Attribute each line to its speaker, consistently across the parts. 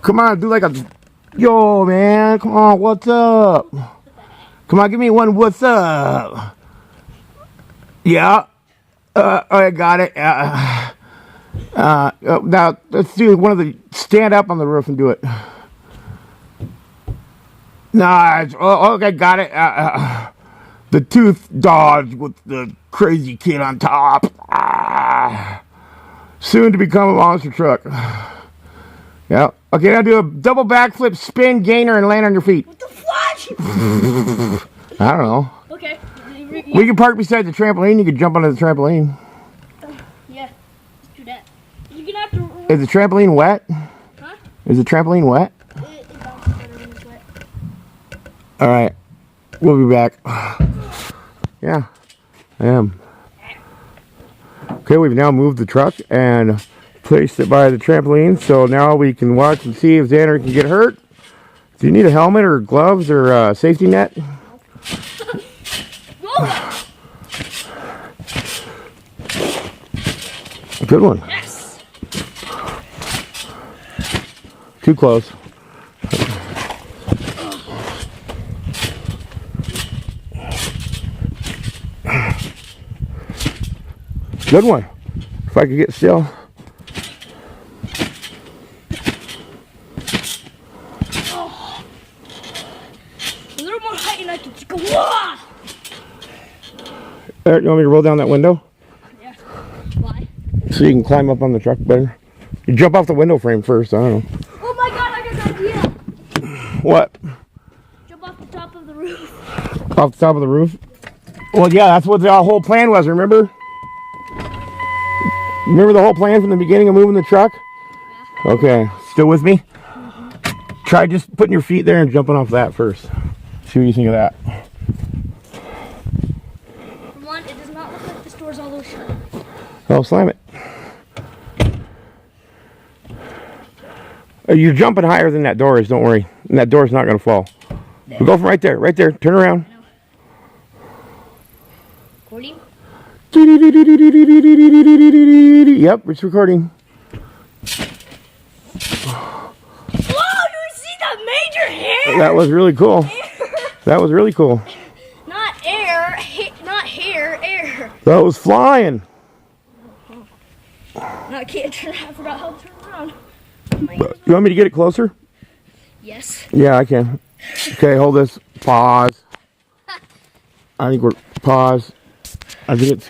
Speaker 1: Come on, do like a... Yo, man. Come on, what's up? Come on, give me one what's up. Yeah. I got it. Now, let's do one of the... Stand up on the roof and do it. Nice. Oh, okay, got it. The tooth dodge with the crazy kid on top. Soon to become a monster truck. Yeah. Okay, now do a double backflip, spin, gainer, and land on your feet.
Speaker 2: What the fuck?
Speaker 1: I don't know.
Speaker 2: Okay.
Speaker 1: We can park beside the trampoline. You can jump onto the trampoline.
Speaker 2: Yeah, let's do that. You're gonna have to...
Speaker 1: Is the trampoline wet?
Speaker 2: Huh?
Speaker 1: Is the trampoline wet?
Speaker 2: It bounces better when it's wet.
Speaker 1: All right. We'll be back. Yeah, I am. Okay, we've now moved the truck and placed it by the trampoline, so now we can watch and see if Xander can get hurt. Do you need a helmet or gloves or a safety net? Good one.
Speaker 2: Yes.
Speaker 1: Too close. Good one. If I could get still.
Speaker 2: Oh. A little more height and I can just go. Wah!
Speaker 1: Eric, you want me to roll down that window?
Speaker 2: Yeah. Why?
Speaker 1: So you can climb up on the truck better. You jump off the window frame first, I don't know.
Speaker 2: Oh my god, I got an idea.
Speaker 1: What?
Speaker 2: Jump off the top of the roof.
Speaker 1: Off the top of the roof? Well, yeah, that's what the whole plan was, remember? Remember the whole plan from the beginning of moving the truck? Yeah. Okay, still with me? Mm-hmm. Try just putting your feet there and jumping off that first. See what you think of that.
Speaker 2: For one, it does not look like this door's all the way shut.
Speaker 1: Oh, slam it. You're jumping higher than that door is, don't worry. And that door's not going to fall. We'll go from right there, turn around.
Speaker 2: Recording?
Speaker 1: Yep, it's recording.
Speaker 2: Whoa, do you see that major hair?
Speaker 1: That was really cool. That was really cool.
Speaker 2: Not air, not hair, air.
Speaker 1: That was flying.
Speaker 2: No, I can't turn around. I forgot how to turn around.
Speaker 1: You want me to get it closer?
Speaker 2: Yes.
Speaker 1: Yeah, I can. Okay, hold this. Pause. I think we're pause. I think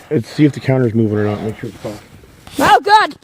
Speaker 1: it's see if the counter's moving or not. Make sure it's paused.
Speaker 2: Oh God!